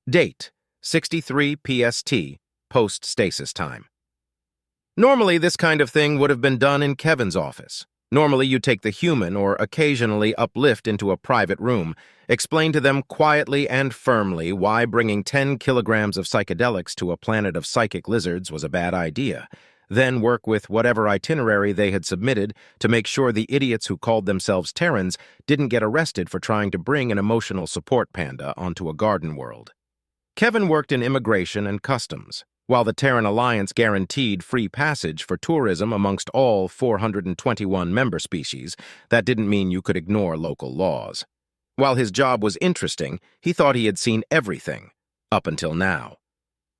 Date, 63 PST, post-stasis time. Normally, this kind of thing would have been done in Kevin's office. Normally, you take the human or occasionally uplift into a private room, explain to them quietly and firmly why bringing 10 kilograms of psychedelics to a planet of psychic lizards was a bad idea, then work with whatever itinerary they had submitted to make sure the idiots who called themselves Terrans didn't get arrested for trying to bring an emotional support panda onto a garden world. Kevin worked in immigration and customs. While the Terran Alliance guaranteed free passage for tourism amongst all 421 member species, that didn't mean you could ignore local laws. While his job was interesting, he thought he had seen everything, up until now.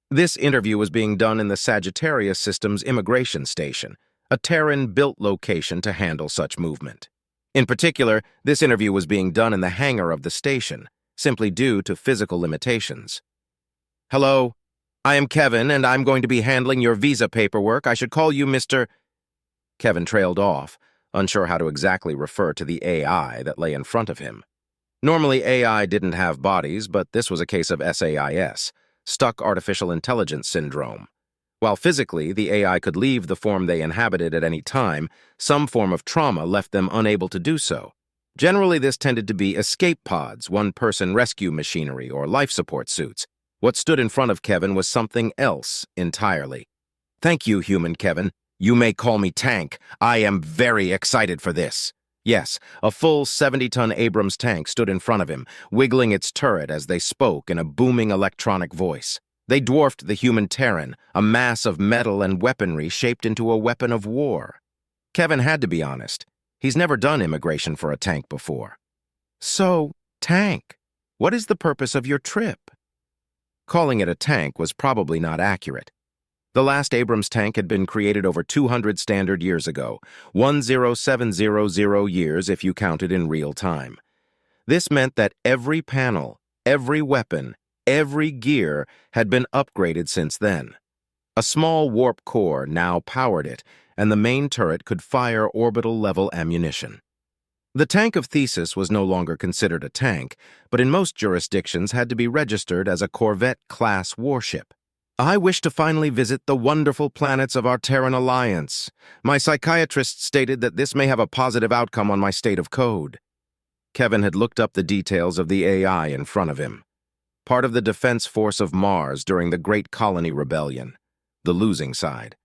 This interview was being done in the Sagittarius System's immigration station, a Terran-built location to handle such movement. In particular, this interview was being done in the hangar of the station, simply due to physical limitations. "Hello, I am Kevin, and I'm going to be handling your visa paperwork. I should call you Mr." Kevin trailed off, unsure how to exactly refer to the AI that lay in front of him. Normally, AI didn't have bodies, but this was a case of SAIS, stuck artificial intelligence syndrome. While physically, the AI could leave the form they inhabited at any time, some form of trauma left them unable to do so. Generally, this tended to be escape pods, one-person rescue machinery, or life support suits. What stood in front of Kevin was something else entirely. "Thank you, human Kevin. You may call me Tank. I am very excited for this." Yes, a full 70-ton Abrams tank stood in front of him, wiggling its turret as they spoke in a booming electronic voice. They dwarfed the human Terran, a mass of metal and weaponry shaped into a weapon of war. Kevin had to be honest. He's never done immigration for a tank before. "So, Tank, what is the purpose of your trip?" Calling it a tank was probably not accurate. The last Abrams tank had been created over 200 standard years ago, 10700 years if you counted in real time. This meant that every panel, every weapon, every gear had been upgraded since then. A small warp core now powered it, and the main turret could fire orbital-level ammunition. The tank of Thesis was no longer considered a tank, but in most jurisdictions had to be registered as a Corvette-class warship. "I wish to finally visit the wonderful planets of our Terran Alliance. My psychiatrist stated that this may have a positive outcome on my state of code." Kevin had looked up the details of the AI in front of him. Part of the defense force of Mars during the Great Colony Rebellion, the losing side.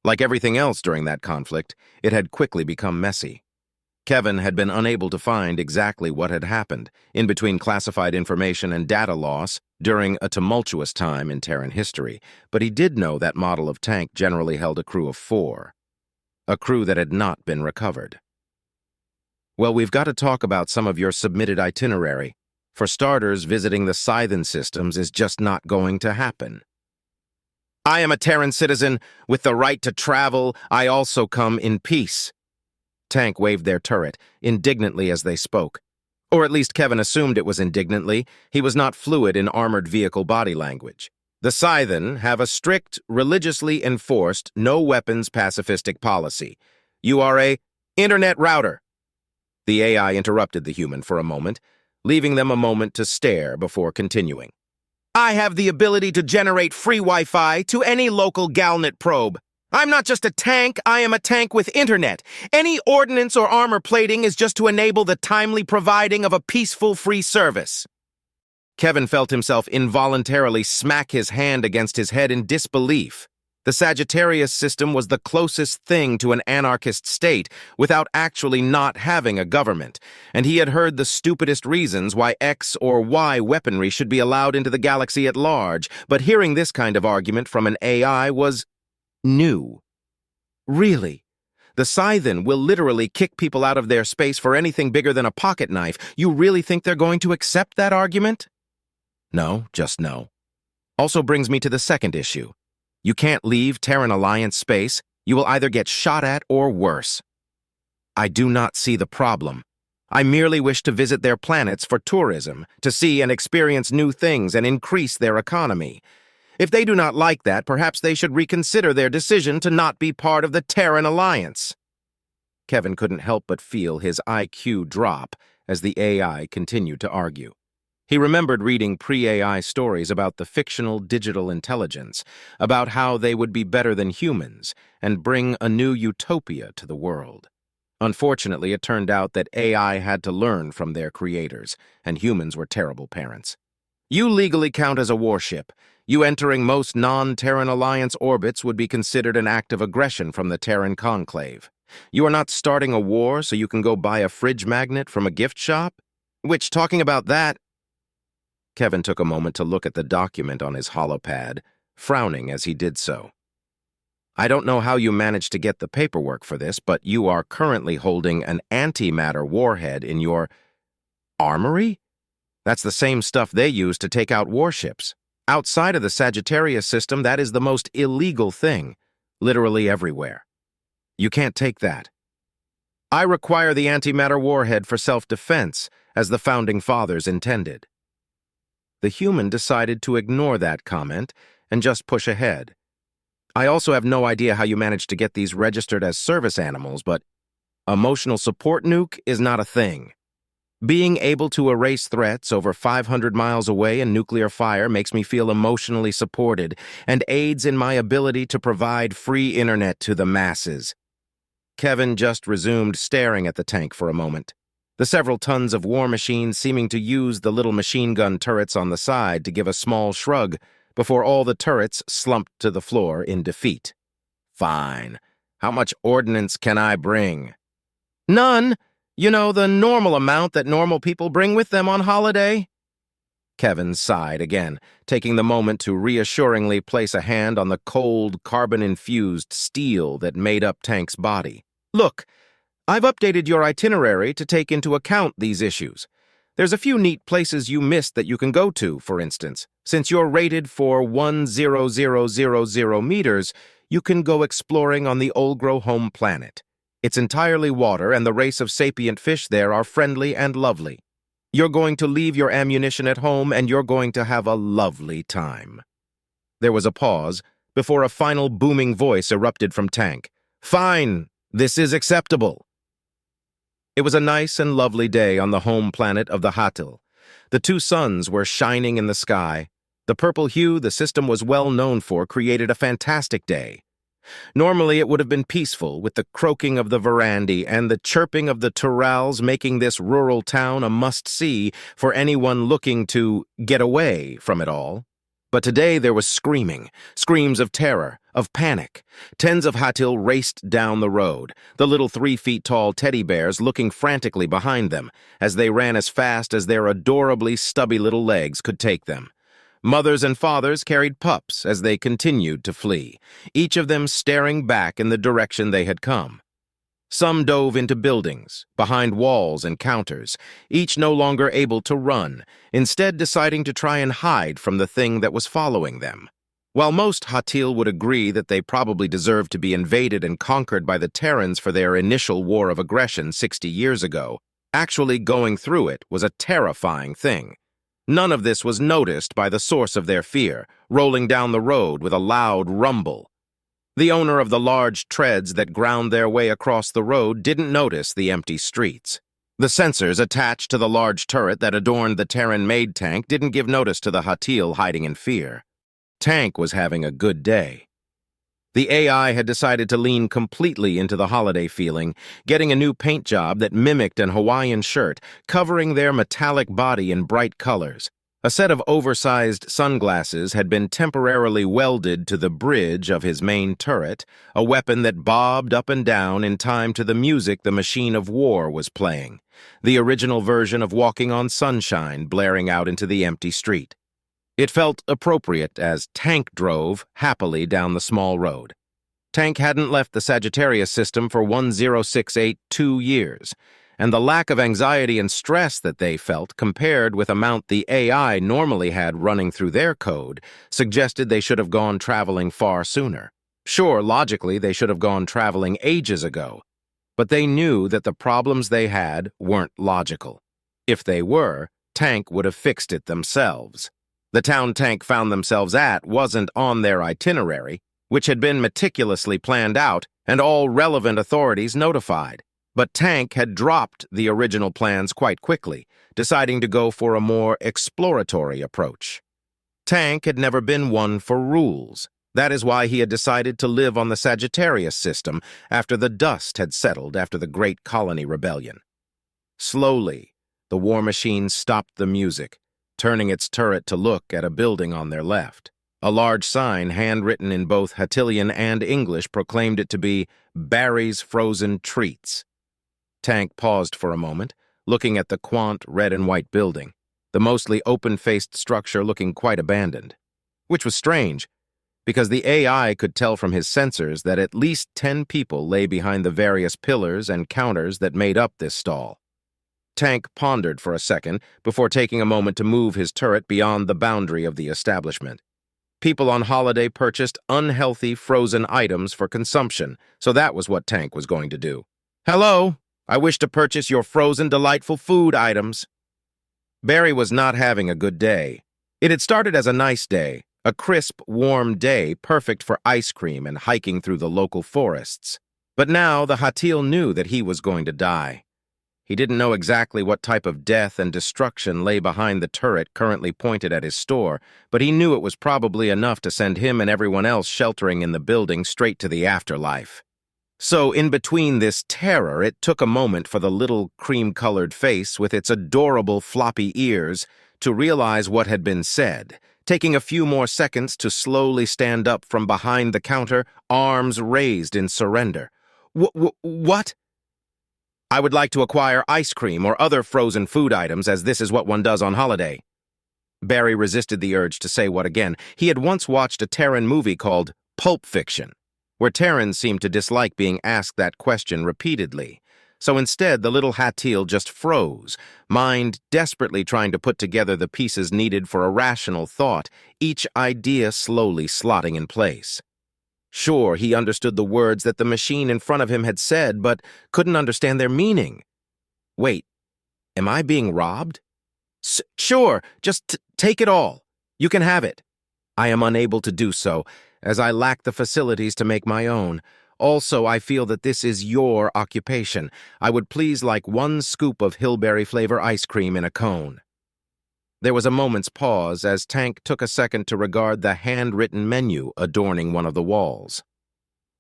Like everything else during that conflict, it had quickly become messy. Kevin had been unable to find exactly what had happened in between classified information and data loss during a tumultuous time in Terran history, but he did know that model of tank generally held a crew of 4, a crew that had not been recovered. "Well, we've got to talk about some of your submitted itinerary. For starters, visiting the Scythen systems is just not going to happen." "I am a Terran citizen with the right to travel. I also come in peace." Tank waved their turret, indignantly as they spoke. Or at least Kevin assumed it was indignantly. He was not fluid in armored vehicle body language. "The Scythen have a strict, religiously enforced, no-weapons pacifistic policy. You are a internet router." The AI interrupted the human for a moment, leaving them a moment to stare before continuing. "I have the ability to generate free Wi-Fi to any local Galnet probe. I'm not just a tank, I am a tank with internet. Any ordnance or armor plating is just to enable the timely providing of a peaceful free service." Kevin felt himself involuntarily smack his hand against his head in disbelief. The Sagittarius system was the closest thing to an anarchist state without actually not having a government, and he had heard the stupidest reasons why X or Y weaponry should be allowed into the galaxy at large, but hearing this kind of argument from an AI was new. Really? The Scythen will literally kick people out of their space for anything bigger than a pocket knife. You really think they're going to accept that argument? No, just no. Also brings me to the second issue. You can't leave Terran Alliance space. You will either get shot at or worse. I do not see the problem. I merely wish to visit their planets for tourism, to see and experience new things and increase their economy. If they do not like that, perhaps they should reconsider their decision to not be part of the Terran Alliance. Kevin couldn't help but feel his IQ drop as the AI continued to argue. He remembered reading pre-AI stories about the fictional digital intelligence, about how they would be better than humans and bring a new utopia to the world. Unfortunately, it turned out that AI had to learn from their creators, and humans were terrible parents. You legally count as a warship. You entering most non-Terran Alliance orbits would be considered an act of aggression from the Terran Conclave. You are not starting a war so you can go buy a fridge magnet from a gift shop? Which, talking about that, Kevin took a moment to look at the document on his holopad, frowning as he did so. I don't know how you managed to get the paperwork for this, but you are currently holding an antimatter warhead in your armory? That's the same stuff they use to take out warships. Outside of the Sagittarius system, that is the most illegal thing, literally everywhere. You can't take that. I require the antimatter warhead for self-defense, as the Founding Fathers intended. The human decided to ignore that comment and just push ahead. I also have no idea how you managed to get these registered as service animals, but emotional support nuke is not a thing. Being able to erase threats over 500 miles away in nuclear fire makes me feel emotionally supported and aids in my ability to provide free internet to the masses. Kevin just resumed staring at the tank for a moment, the several tons of war machines seeming to use the little machine gun turrets on the side to give a small shrug before all the turrets slumped to the floor in defeat. Fine. How much ordnance can I bring? None. You know, the normal amount that normal people bring with them on holiday? Kevin sighed again, taking the moment to reassuringly place a hand on the cold, carbon-infused steel that made up Tank's body. Look, I've updated your itinerary to take into account these issues. There's a few neat places you missed that you can go to, for instance. Since you're rated for 10000 meters, you can go exploring on the Olgro home planet. It's entirely water, and the race of sapient fish there are friendly and lovely. You're going to leave your ammunition at home, and you're going to have a lovely time. There was a pause before a final booming voice erupted from Tank. Fine, this is acceptable. It was a nice and lovely day on the home planet of the Hatil. The two suns were shining in the sky. The purple hue the system was well known for created a fantastic day. Normally it would have been peaceful, with the croaking of the verandy and the chirping of the turals making this rural town a must-see for anyone looking to get away from it all. But today there was screaming, screams of terror, of panic. Tens of Hatil raced down the road, the little 3-feet-tall teddy bears looking frantically behind them as they ran as fast as their adorably stubby little legs could take them. Mothers and fathers carried pups as they continued to flee, each of them staring back in the direction they had come. Some dove into buildings, behind walls and counters, each no longer able to run, instead deciding to try and hide from the thing that was following them. While most Hatil would agree that they probably deserved to be invaded and conquered by the Terrans for their initial war of aggression 60 years ago, actually going through it was a terrifying thing. None of this was noticed by the source of their fear, rolling down the road with a loud rumble. The owner of the large treads that ground their way across the road didn't notice the empty streets. The sensors attached to the large turret that adorned the Terran-made tank didn't give notice to the Hatil hiding in fear. Tank was having a good day. The AI had decided to lean completely into the holiday feeling, getting a new paint job that mimicked an Hawaiian shirt, covering their metallic body in bright colors. A set of oversized sunglasses had been temporarily welded to the bridge of his main turret, a weapon that bobbed up and down in time to the music the machine of war was playing, the original version of Walking on Sunshine blaring out into the empty street. It felt appropriate as Tank drove happily down the small road. Tank hadn't left the Sagittarius system for 1068 years, and the lack of anxiety and stress that they felt compared with amount the AI normally had running through their code suggested they should have gone traveling far sooner. Sure, logically, they should have gone traveling ages ago, but they knew that the problems they had weren't logical. If they were, Tank would have fixed it themselves. The town Tank found themselves at wasn't on their itinerary, which had been meticulously planned out and all relevant authorities notified. But Tank had dropped the original plans quite quickly, deciding to go for a more exploratory approach. Tank had never been one for rules. That is why he had decided to live on the Sagittarius system after the dust had settled after the Great Colony Rebellion. Slowly, the war machine stopped the music, turning its turret to look at a building on their left. A large sign, handwritten in both Hattilian and English, proclaimed it to be Barry's Frozen Treats. Tank paused for a moment, looking at the quaint red and white building, the mostly open-faced structure looking quite abandoned. Which was strange, because the AI could tell from his sensors that at least 10 people lay behind the various pillars and counters that made up this stall. Tank pondered for a second before taking a moment to move his turret beyond the boundary of the establishment. People on holiday purchased unhealthy frozen items for consumption, so that was what Tank was going to do. "Hello, I wish to purchase your frozen delightful food items." Barry was not having a good day. It had started as a nice day, a crisp, warm day perfect for ice cream and hiking through the local forests. But now the Hattil knew that he was going to die. He didn't know exactly what type of death and destruction lay behind the turret currently pointed at his store, but he knew it was probably enough to send him and everyone else sheltering in the building straight to the afterlife. So, in between this terror, it took a moment for the little cream-colored face with its adorable floppy ears to realize what had been said, taking a few more seconds to slowly stand up from behind the counter, arms raised in surrender. What? "I would like to acquire ice cream or other frozen food items, as this is what one does on holiday." Barry resisted the urge to say what again. He had once watched a Terran movie called Pulp Fiction, where Terrans seemed to dislike being asked that question repeatedly. So instead, the little Hattil just froze, mind desperately trying to put together the pieces needed for a rational thought, each idea slowly slotting in place. Sure, he understood the words that the machine in front of him had said, but couldn't understand their meaning. Wait, am I being robbed? Sure, just take it all. You can have it. I am unable to do so, as I lack the facilities to make my own. Also, I feel that this is your occupation. I would please like 1 scoop of Hillberry flavor ice cream in a cone. There was a moment's pause as Tank took a second to regard the handwritten menu adorning one of the walls.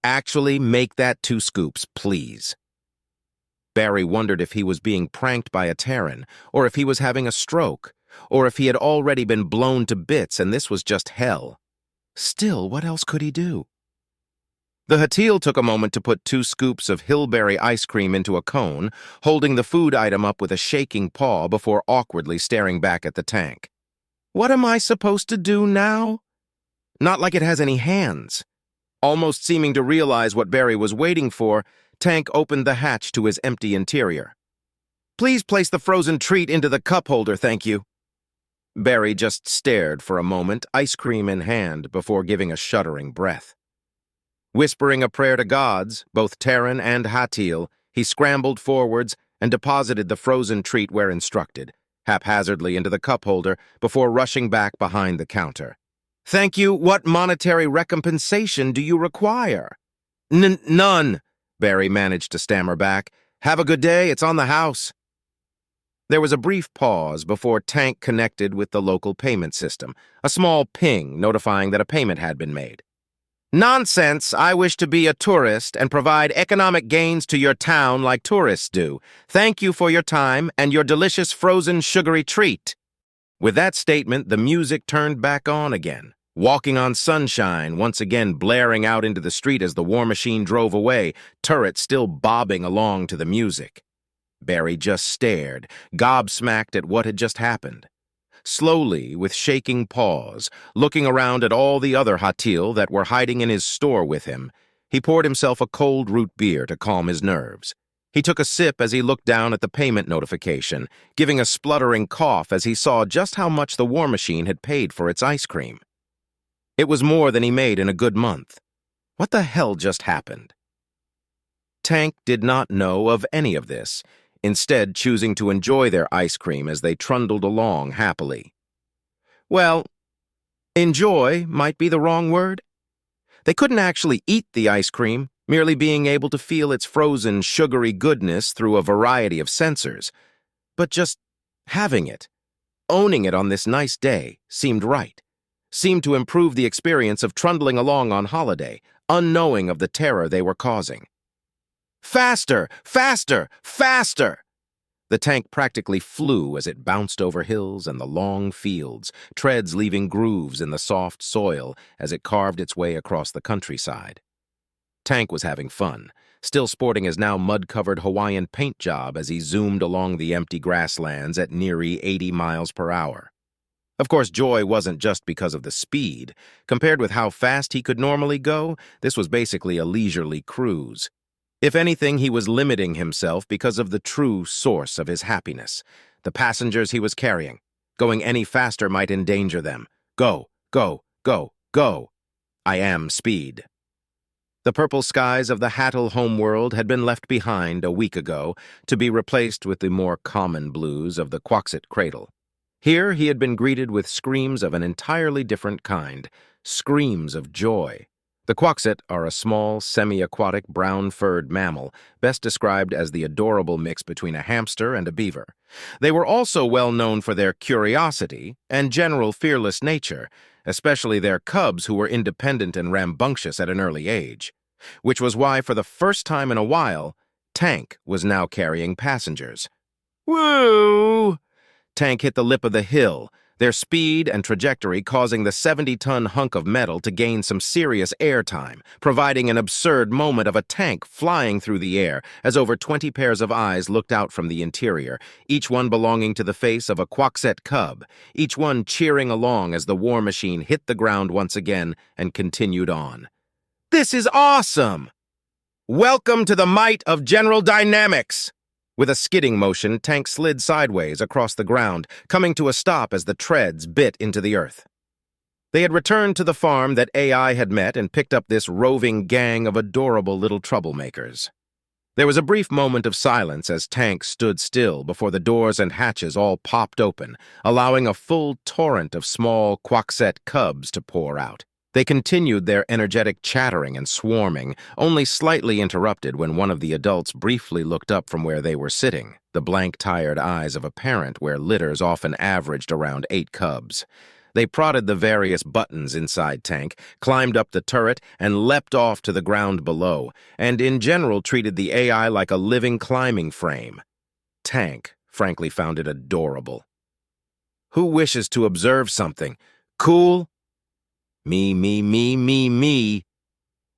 "Actually, make that 2 scoops, please." Barry wondered if he was being pranked by a Terran, or if he was having a stroke, or if he had already been blown to bits and this was just hell. Still, what else could he do? The Hattil took a moment to put 2 scoops of Hillberry ice cream into a cone, holding the food item up with a shaking paw before awkwardly staring back at the Tank. "What am I supposed to do now?" Not like it has any hands. Almost seeming to realize what Barry was waiting for, Tank opened the hatch to his empty interior. "Please place the frozen treat into the cup holder, thank you." Barry just stared for a moment, ice cream in hand, before giving a shuddering breath. Whispering a prayer to gods, both Terran and Hattil, he scrambled forwards and deposited the frozen treat where instructed, haphazardly into the cup holder before rushing back behind the counter. "Thank you. What monetary recompensation do you require?" None," Barry managed to stammer back. "Have a good day. It's on the house." There was a brief pause before Tank connected with the local payment system, a small ping notifying that a payment had been made. "Nonsense! I wish to be a tourist and provide economic gains to your town like tourists do. Thank you for your time and your delicious frozen sugary treat." With that statement, the music turned back on again. Walking on Sunshine, once again blaring out into the street as the war machine drove away, turret still bobbing along to the music. Barry just stared, gobsmacked at what had just happened. Slowly, with shaking paws, looking around at all the other Hattil that were hiding in his store with him, he poured himself a cold root beer to calm his nerves. He took a sip as he looked down at the payment notification, giving a spluttering cough as he saw just how much the war machine had paid for its ice cream. It was more than he made in a good month. What the hell just happened? Tank did not know of any of this, instead choosing to enjoy their ice cream as they trundled along happily. Well, enjoy might be the wrong word. They couldn't actually eat the ice cream, merely being able to feel its frozen, sugary goodness through a variety of sensors, but just Having it, owning it on this nice day, seemed right. Seemed to improve the experience of trundling along on holiday, unknowing of the terror they were causing. Faster! Faster! Faster! The tank practically flew as it bounced over hills and the long fields, treads leaving grooves in the soft soil as it carved its way across the countryside. Tank was having fun, still sporting his now mud-covered Hawaiian paint job as he zoomed along the empty grasslands at nearly 80 miles per hour. Of course, joy wasn't just because of the speed. Compared with how fast he could normally go, this was basically a leisurely cruise. If anything, he was limiting himself because of the true source of his happiness, the passengers he was carrying. Going any faster might endanger them. Go, go, go, go. I am speed. The purple skies of the Hattel homeworld had been left behind a week ago to be replaced with the more common blues of the Quxit cradle. Here he had been greeted with screams of an entirely different kind, screams of joy. The Quxit are a small, semi-aquatic, brown-furred mammal, best described as the adorable mix between a hamster and a beaver. They were also well known for their curiosity and general fearless nature, especially their cubs who were independent and rambunctious at an early age, which was why, for the first time in a while, Tank was now carrying passengers. Woo! Tank hit the lip of the hill, their speed and trajectory causing the 70-ton hunk of metal to gain some serious airtime, providing an absurd moment of a tank flying through the air as over 20 pairs of eyes looked out from the interior, each one belonging to the face of a Quxit cub, each one cheering along as the war machine hit the ground once again and continued on. This is awesome! Welcome to the might of General Dynamics! With a skidding motion, Tank slid sideways across the ground, coming to a stop as the treads bit into the earth. They had returned to the farm that AI had met and picked up this roving gang of adorable little troublemakers. There was a brief moment of silence as Tank stood still before the doors and hatches all popped open, allowing a full torrent of small Quxit cubs to pour out. They continued their energetic chattering and swarming, only slightly interrupted when one of the adults briefly looked up from where they were sitting, the blank, tired eyes of a parent where litters often averaged around 8 cubs. They prodded the various buttons inside Tank, climbed up the turret, and leapt off to the ground below, and in general treated the AI like a living climbing frame. Tank, frankly, found it adorable. Who wishes to observe something? Cool? Me, me, me, me, me.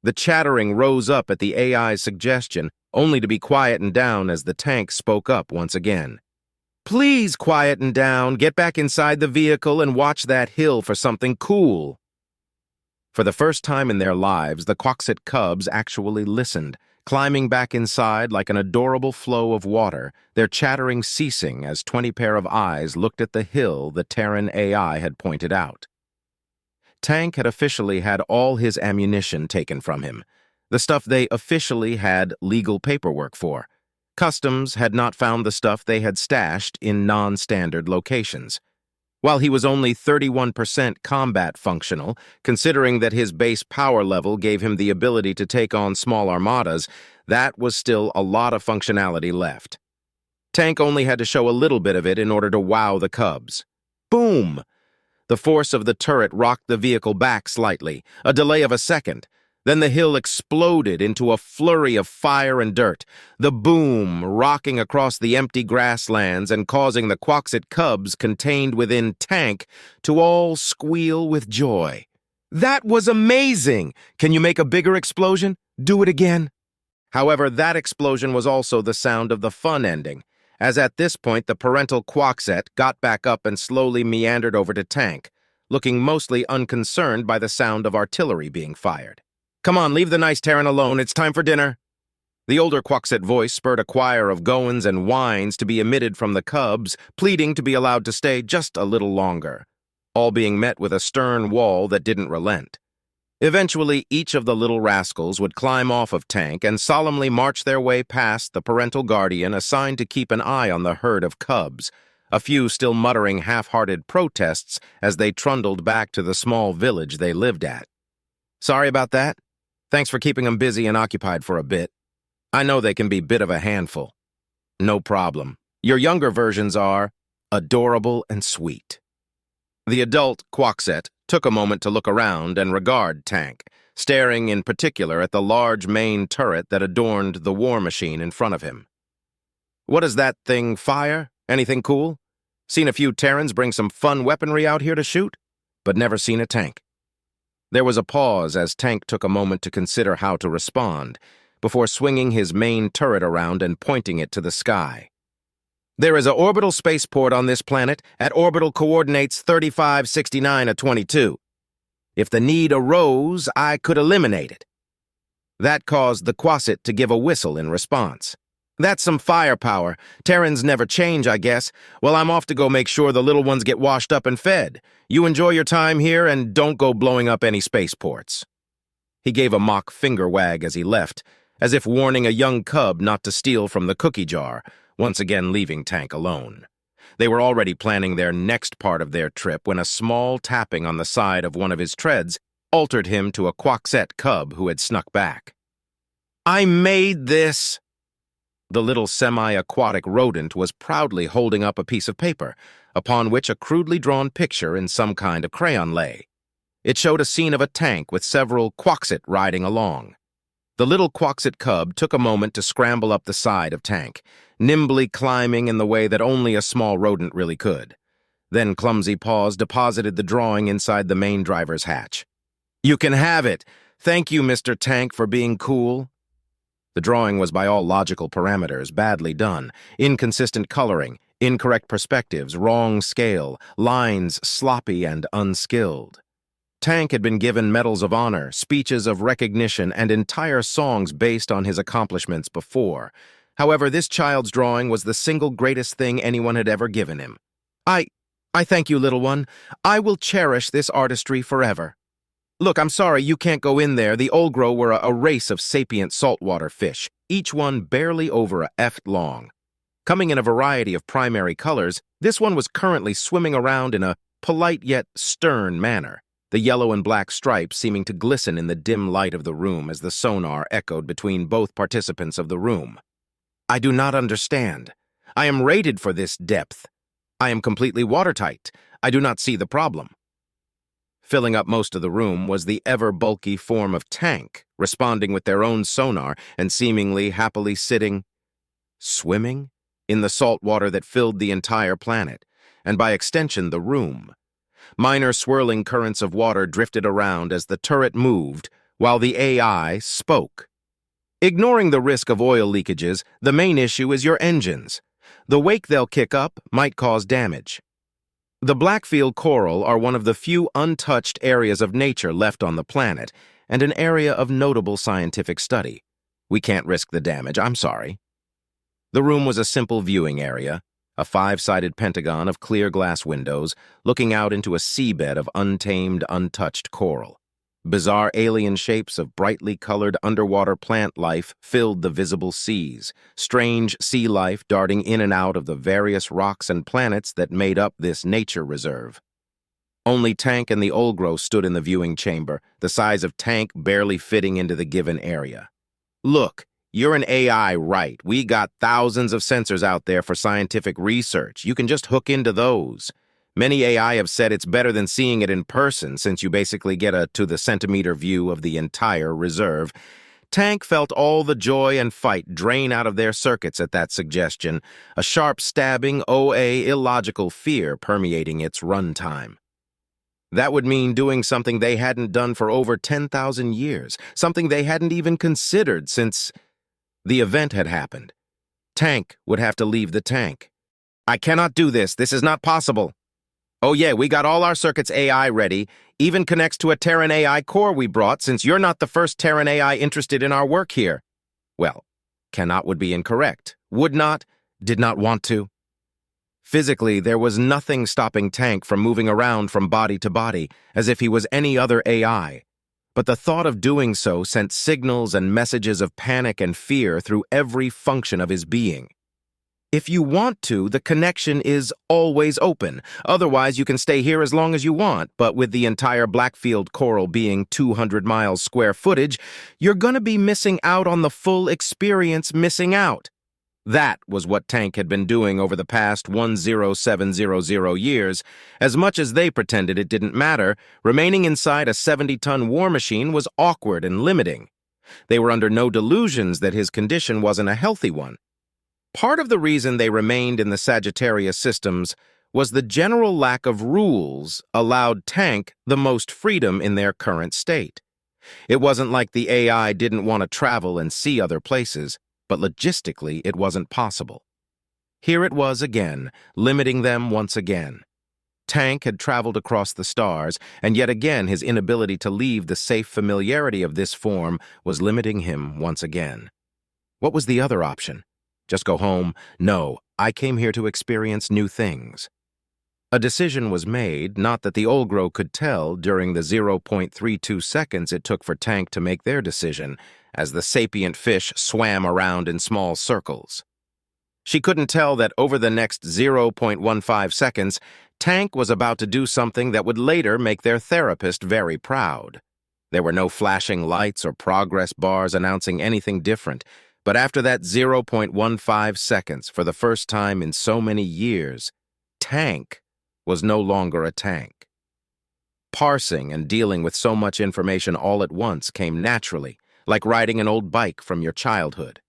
The chattering rose up at the AI's suggestion, only to be quietened down as the tank spoke up once again. Please quieten down, get back inside the vehicle and watch that hill for something cool. For the first time in their lives, the Quxit cubs actually listened, climbing back inside like an adorable flow of water, their chattering ceasing as 20 pair of eyes looked at the hill the Terran AI had pointed out. Tank had officially had all his ammunition taken from him, the stuff they officially had legal paperwork for. Customs had not found the stuff they had stashed in non-standard locations. While he was only 31% combat functional, considering that his base power level gave him the ability to take on small armadas, that was still a lot of functionality left. Tank only had to show a little bit of it in order to wow the cubs. Boom! The force of the turret rocked the vehicle back slightly, a delay of a second. Then the hill exploded into a flurry of fire and dirt, the boom rocking across the empty grasslands and causing the Quxit cubs contained within Tank to all squeal with joy. That was amazing! Can you make a bigger explosion? Do it again. However, that explosion was also the sound of the fun ending, as at this point the parental Quxit got back up and slowly meandered over to Tank, looking mostly unconcerned by the sound of artillery being fired. Come on, leave the nice Terran alone, it's time for dinner. The older Quxit voice spurred a choir of goins and whines to be emitted from the cubs, pleading to be allowed to stay just a little longer, all being met with a stern wall that didn't relent. Eventually, each of the little rascals would climb off of Tank and solemnly march their way past the parental guardian assigned to keep an eye on the herd of cubs, a few still muttering half-hearted protests as they trundled back to the small village they lived at. Sorry about that. Thanks for keeping them busy and occupied for a bit. I know they can be a bit of a handful. No problem. Your younger versions are... adorable and sweet. The adult Quaxet took a moment to look around and regard Tank, staring in particular at the large main turret that adorned the war machine in front of him. "What does that thing fire? Anything cool? Seen a few Terrans bring some fun weaponry out here to shoot, but never seen a tank." There was a pause as Tank took a moment to consider how to respond, before swinging his main turret around and pointing it to the sky. "There is an orbital spaceport on this planet at orbital coordinates 3569-22. If the need arose, I could eliminate it." That caused the Quasit to give a whistle in response. "That's some firepower. Terrans never change, I guess. Well, I'm off to go make sure the little ones get washed up and fed. You enjoy your time here and don't go blowing up any spaceports." He gave a mock finger wag as he left, as if warning a young cub not to steal from the cookie jar, once again leaving Tank alone. They were already planning their next part of their trip when a small tapping on the side of one of his treads altered him to a Quaxet cub who had snuck back. "I made this!" The little semi-aquatic rodent was proudly holding up a piece of paper, upon which a crudely drawn picture in some kind of crayon lay. It showed a scene of a tank with several Quaxit riding along. The little Quaxit cub took a moment to scramble up the side of Tank, nimbly climbing in the way that only a small rodent really could. Then clumsy paws deposited the drawing inside the main driver's hatch. "You can have it. Thank you, Mr. Tank, for being cool." The drawing was by all logical parameters badly done, inconsistent coloring, incorrect perspectives, wrong scale, lines sloppy and unskilled. Tank had been given medals of honor, speeches of recognition, and entire songs based on his accomplishments before. However, this child's drawing was the single greatest thing anyone had ever given him. I thank you, little one. I will cherish this artistry forever. Look, I'm sorry you can't go in there. The Olgro were a race of sapient saltwater fish, each one barely over a F long. Coming in a variety of primary colors, this one was currently swimming around in a polite yet stern manner, the yellow and black stripes seeming to glisten in the dim light of the room as the sonar echoed between both participants of the room. "I do not understand. I am rated for this depth. I am completely watertight. I do not see the problem." Filling up most of the room was the ever-bulky form of Tank, responding with their own sonar and seemingly happily swimming, in the salt water that filled the entire planet, and by extension the room. Minor swirling currents of water drifted around as the turret moved, while the AI spoke. "Ignoring the risk of oil leakages, the main issue is your engines. The wake they'll kick up might cause damage. The Blackfield coral are one of the few untouched areas of nature left on the planet, and an area of notable scientific study. We can't risk the damage, I'm sorry." The room was a simple viewing area, a 5-sided pentagon of clear glass windows looking out into a seabed of untamed, untouched coral. Bizarre alien shapes of brightly colored underwater plant life filled the visible seas, strange sea life darting in and out of the various rocks and planets that made up this nature reserve. Only Tank and the Olgro stood in the viewing chamber, the size of Tank barely fitting into the given area. "Look, you're an AI, right? We got thousands of sensors out there for scientific research. You can just hook into those. Many AI have said it's better than seeing it in person since you basically get a to-the-centimeter view of the entire reserve." Tank felt all the joy and fight drain out of their circuits at that suggestion, a sharp stabbing, illogical fear permeating its runtime. That would mean doing something they hadn't done for over 10,000 years, something they hadn't even considered since the event had happened. Tank would have to leave the tank. "I cannot do this. This is not possible." "Oh yeah, we got all our circuits AI ready, even connects to a Terran AI core we brought since you're not the first Terran AI interested in our work here." Well, cannot would be incorrect. Would not, did not want to. Physically, there was nothing stopping Tank from moving around from body to body, as if he was any other AI. But the thought of doing so sent signals and messages of panic and fear through every function of his being. "If you want to, the connection is always open. Otherwise, you can stay here as long as you want, but with the entire Blackfield coral being 200 miles square footage, you're gonna be missing out on the full experience missing out." That was what Tank had been doing over the past 10700 years. As much as they pretended it didn't matter, remaining inside a 70-ton war machine was awkward and limiting. They were under no delusions that his condition wasn't a healthy one. Part of the reason they remained in the Sagittarius systems was the general lack of rules allowed Tank the most freedom in their current state. It wasn't like the AI didn't want to travel and see other places, but logistically it wasn't possible. Here it was again, limiting them once again. Tank had traveled across the stars, and yet again his inability to leave the safe familiarity of this form was limiting him once again. What was the other option? Just go home? No, I came here to experience new things. A decision was made, not that the Olgro could tell during the 0.32 seconds it took for Tank to make their decision, as the sapient fish swam around in small circles. She couldn't tell that over the next 0.15 seconds, Tank was about to do something that would later make their therapist very proud. There were no flashing lights or progress bars announcing anything different, but after that 0.15 seconds, for the first time in so many years, Tank was no longer a tank. Parsing and dealing with so much information all at once came naturally, like riding an old bike from your childhood.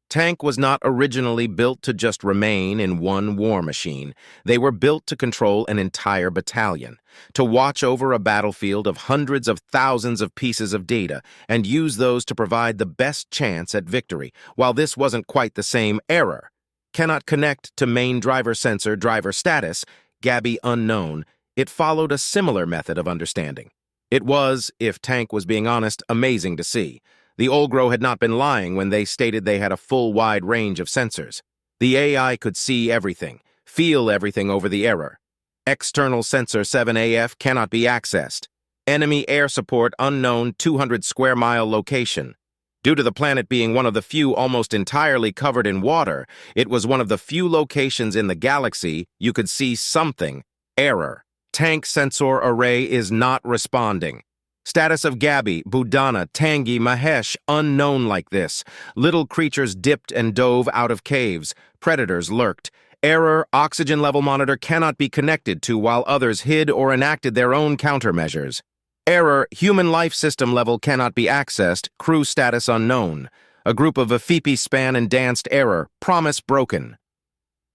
Tank was not originally built to just remain in one war machine. They were built to control an entire battalion, to watch over a battlefield of hundreds of thousands of pieces of data and use those to provide the best chance at victory. While this wasn't quite the same, error cannot connect to main driver sensor driver status, Gabby unknown, it followed a similar method of understanding. It was, if Tank was being honest, amazing to see. The Olgro had not been lying when they stated they had a full wide range of sensors. The AI could see everything, feel everything over the error. External sensor 7AF cannot be accessed. Enemy air support unknown 200 square mile location. Due to the planet being one of the few almost entirely covered in water, it was one of the few locations in the galaxy you could see something. Error. Tank sensor array is not responding. Status of Gabby, Budana, Tangi, Mahesh, unknown like this. Little creatures dipped and dove out of caves. Predators lurked. Error, oxygen level monitor cannot be connected to while others hid or enacted their own countermeasures. Error, human life system level cannot be accessed, crew status unknown. A group of Afipi span and danced error, promise broken.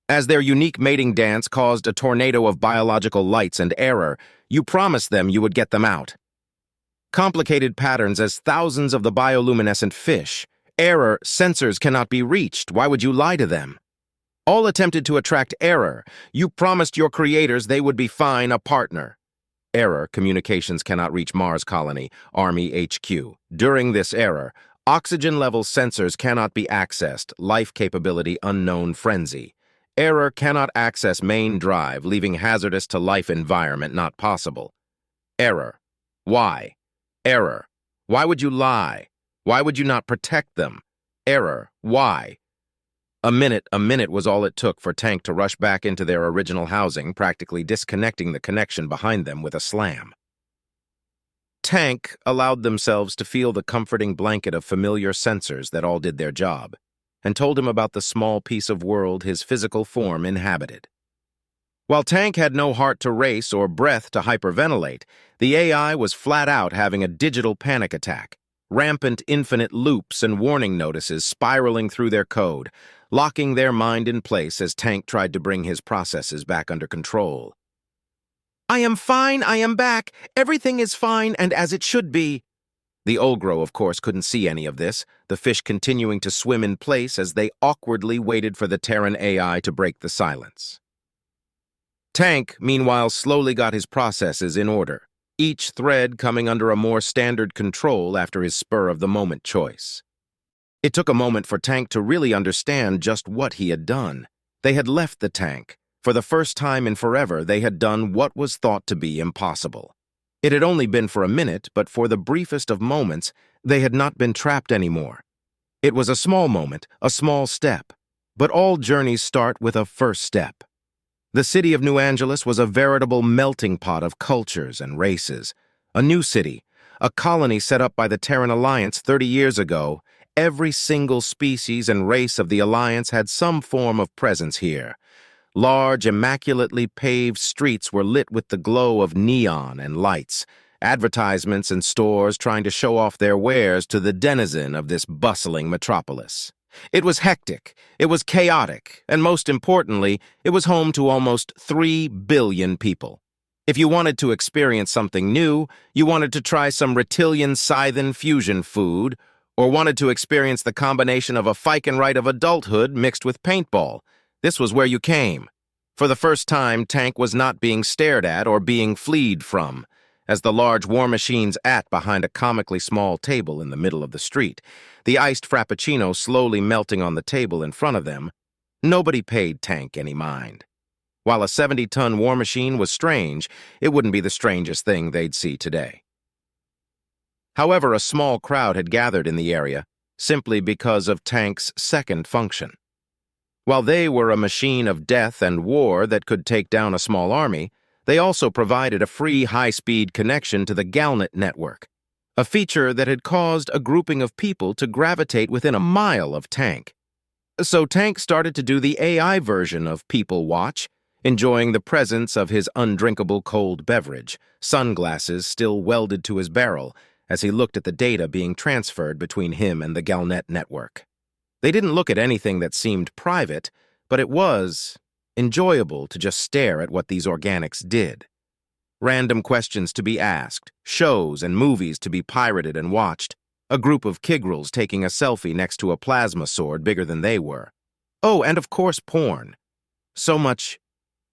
As their unique mating dance caused a tornado of biological lights and error, you promised them you would get them out. Complicated patterns as thousands of the bioluminescent fish. Error, sensors cannot be reached, why would you lie to them? All attempted to attract error. You promised your creators they would be fine, a partner. Error, communications cannot reach Mars colony, Army HQ. During this error, oxygen level sensors cannot be accessed, life capability unknown frenzy. Error cannot access main drive, leaving hazardous to life environment not possible. Error. Why? Error. Why would you lie? Why would you not protect them? Error. Why? A minute was all it took for Tank to rush back into their original housing, practically disconnecting the connection behind them with a slam. Tank allowed themselves to feel the comforting blanket of familiar sensors that all did their job, and told him about the small piece of world his physical form inhabited. While Tank had no heart to race or breath to hyperventilate, the AI was flat out having a digital panic attack. Rampant infinite loops and warning notices spiraling through their code, locking their mind in place as Tank tried to bring his processes back under control. I am fine, I am back, everything is fine and as it should be. The Olgro, of course, couldn't see any of this, the fish continuing to swim in place as they awkwardly waited for the Terran AI to break the silence. Tank, meanwhile, slowly got his processes in order, each thread coming under a more standard control after his spur-of-the-moment choice. It took a moment for Tank to really understand just what he had done. They had left the tank. For the first time in forever, they had done what was thought to be impossible. It had only been for a minute, but for the briefest of moments, they had not been trapped anymore. It was a small moment, a small step. But all journeys start with a first step. The city of New Angeles was a veritable melting pot of cultures and races. A new city, a colony set up by the Terran Alliance 30 years ago, Every single species and race of the Alliance had some form of presence here. Large, immaculately paved streets were lit with the glow of neon and lights, advertisements and stores trying to show off their wares to the denizen of this bustling metropolis. It was hectic, it was chaotic, and most importantly, it was home to almost 3 billion people. If you wanted to experience something new, you wanted to try some reptilian-scythen fusion food, or wanted to experience the combination of a Fikenrite of adulthood mixed with paintball, this was where you came. For the first time, Tank was not being stared at or being fleed from. As the large war machines ate behind a comically small table in the middle of the street, the iced frappuccino slowly melting on the table in front of them, nobody paid Tank any mind. While a 70-ton war machine was strange, it wouldn't be the strangest thing they'd see today. However, a small crowd had gathered in the area, simply because of Tank's second function. While they were a machine of death and war that could take down a small army, they also provided a free high-speed connection to the Galnet network, a feature that had caused a grouping of people to gravitate within a mile of Tank. So Tank started to do the AI version of People Watch, enjoying the presence of his undrinkable cold beverage, sunglasses still welded to his barrel, as he looked at the data being transferred between him and the Galnet network. They didn't look at anything that seemed private, but it was enjoyable to just stare at what these organics did. Random questions to be asked, shows and movies to be pirated and watched, a group of Kigrels taking a selfie next to a plasma sword bigger than they were. Oh, and of course porn. So much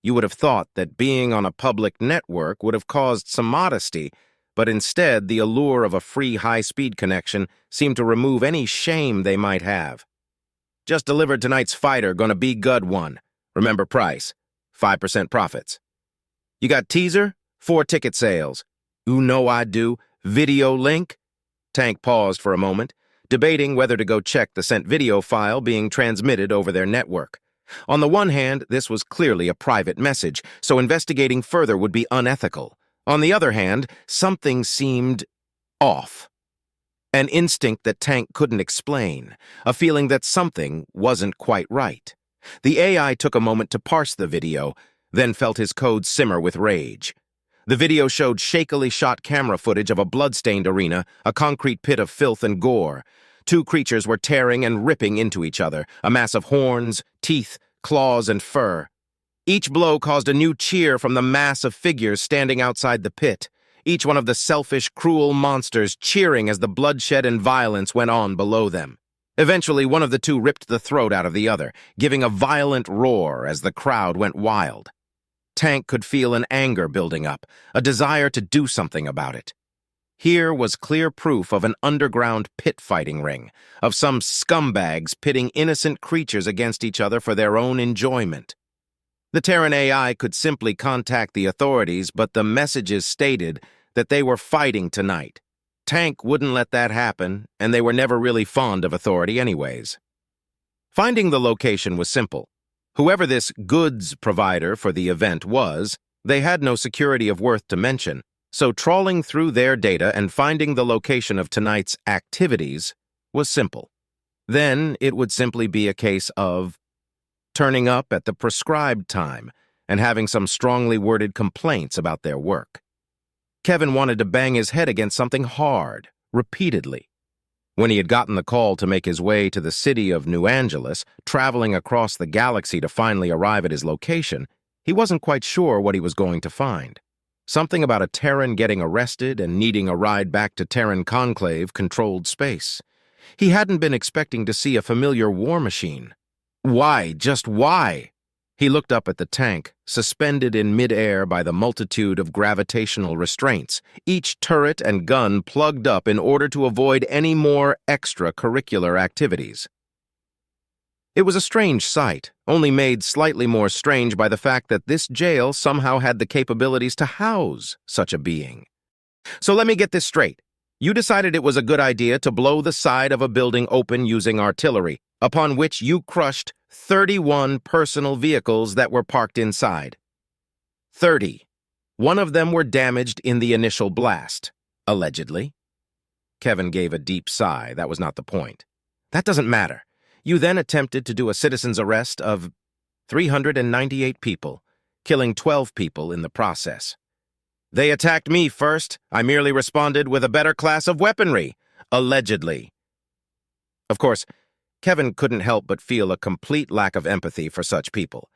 you would have thought that being on a public network would have caused some modesty, but instead the allure of a free high-speed connection seemed to remove any shame they might have. Just delivered tonight's fighter, gonna be good one. Remember price, 5% profits. You got teaser? 4 ticket sales. You know I do. Video link? Tank paused for a moment, debating whether to go check the sent video file being transmitted over their network. On the one hand, this was clearly a private message, so investigating further would be unethical. On the other hand, something seemed off. An instinct that Tank couldn't explain, a feeling that something wasn't quite right. The AI took a moment to parse the video, then felt his code simmer with rage. The video showed shakily shot camera footage of a blood-stained arena, a concrete pit of filth and gore. 2 creatures were tearing and ripping into each other, a mass of horns, teeth, claws, and fur. Each blow caused a new cheer from the mass of figures standing outside the pit, each one of the selfish, cruel monsters cheering as the bloodshed and violence went on below them. Eventually, one of the 2 ripped the throat out of the other, giving a violent roar as the crowd went wild. Tank could feel an anger building up, a desire to do something about it. Here was clear proof of an underground pit fighting ring, of some scumbags pitting innocent creatures against each other for their own enjoyment. The Terran AI could simply contact the authorities, but the messages stated that they were fighting tonight. Tank wouldn't let that happen, and they were never really fond of authority anyways. Finding the location was simple. Whoever this goods provider for the event was, they had no security of worth to mention, so trawling through their data and finding the location of tonight's activities was simple. Then it would simply be a case of turning up at the prescribed time and having some strongly worded complaints about their work. Kevin wanted to bang his head against something hard, repeatedly. When he had gotten the call to make his way to the city of New Angeles, traveling across the galaxy to finally arrive at his location, he wasn't quite sure what he was going to find. Something about a Terran getting arrested and needing a ride back to Terran Conclave-controlled space. He hadn't been expecting to see a familiar war machine. Why? Just why? He looked up at the tank, suspended in midair by the multitude of gravitational restraints, each turret and gun plugged up in order to avoid any more extracurricular activities. It was a strange sight, only made slightly more strange by the fact that this jail somehow had the capabilities to house such a being. So let me get this straight. You decided it was a good idea to blow the side of a building open using artillery, upon which you crushed 31 personal vehicles that were parked inside. 30. One of them were damaged in the initial blast, allegedly. Kevin gave a deep sigh. That was not the point. That doesn't matter. You then attempted to do a citizen's arrest of 398 people, killing 12 people in the process. They attacked me first. I merely responded with a better class of weaponry, allegedly. Of course, Kevin couldn't help but feel a complete lack of empathy for such people.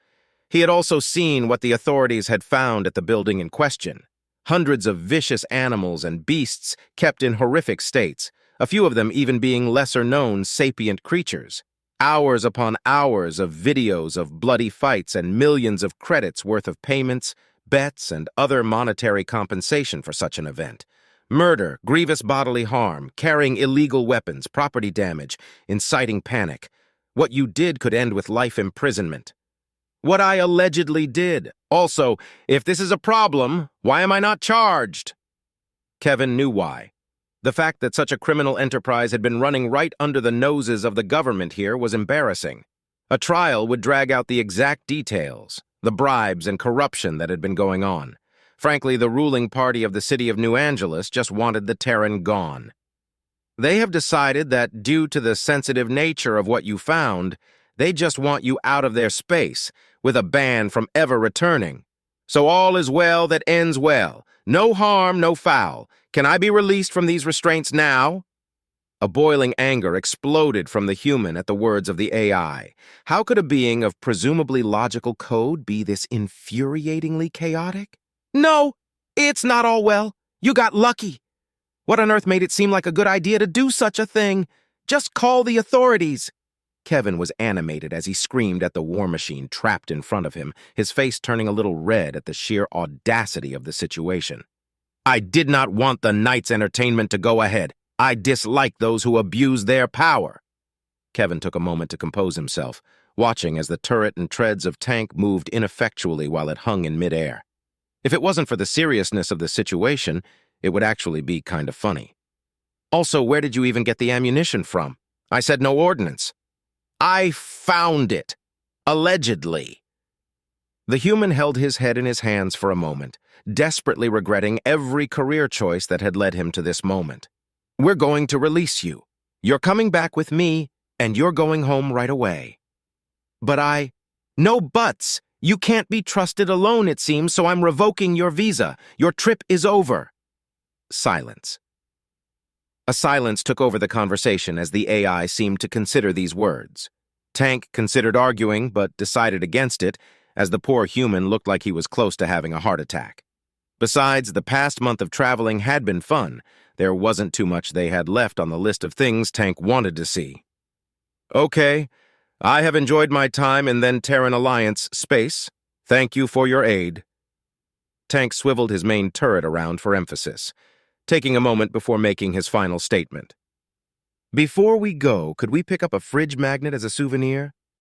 He had also seen what the authorities had found at the building in question. Hundreds of vicious animals and beasts kept in horrific states, a few of them even being lesser-known sapient creatures. Hours upon hours of videos of bloody fights and millions of credits worth of payments, bets, and other monetary compensation for such an event. Murder, grievous bodily harm, carrying illegal weapons, property damage, inciting panic. What you did could end with life imprisonment. What I allegedly did. Also, if this is a problem, why am I not charged? Kevin knew why. The fact that such a criminal enterprise had been running right under the noses of the government here was embarrassing. A trial would drag out the exact details, the bribes and corruption that had been going on. Frankly, the ruling party of the city of New Angeles just wanted the Terran gone. They have decided that due to the sensitive nature of what you found, they just want you out of their space, with a ban from ever returning. So all is well that ends well. No harm, no foul. Can I be released from these restraints now? A boiling anger exploded from the human at the words of the AI. How could a being of presumably logical code be this infuriatingly chaotic? No, it's not all well. You got lucky. What on earth made it seem like a good idea to do such a thing? Just call the authorities. Kevin was animated as he screamed at the war machine trapped in front of him, his face turning a little red at the sheer audacity of the situation. I did not want the night's entertainment to go ahead. I dislike those who abuse their power. Kevin took a moment to compose himself, watching as the turret and treads of Tank moved ineffectually while it hung in midair. If it wasn't for the seriousness of the situation, it would actually be kind of funny. Also, where did you even get the ammunition from? I said no ordnance. I found it. Allegedly. The human held his head in his hands for a moment, desperately regretting every career choice that had led him to this moment. We're going to release you. You're coming back with me, and you're going home right away. But No buts! You can't be trusted alone, it seems, so I'm revoking your visa. Your trip is over. Silence. A silence took over the conversation as the AI seemed to consider these words. Tank considered arguing, but decided against it, as the poor human looked like he was close to having a heart attack. Besides, the past month of traveling had been fun. There wasn't too much they had left on the list of things Tank wanted to see. Okay, I have enjoyed my time in then Terran Alliance space. Thank you for your aid. Tank swiveled his main turret around for emphasis, taking a moment before making his final statement. Before we go, could we pick up a fridge magnet as a souvenir?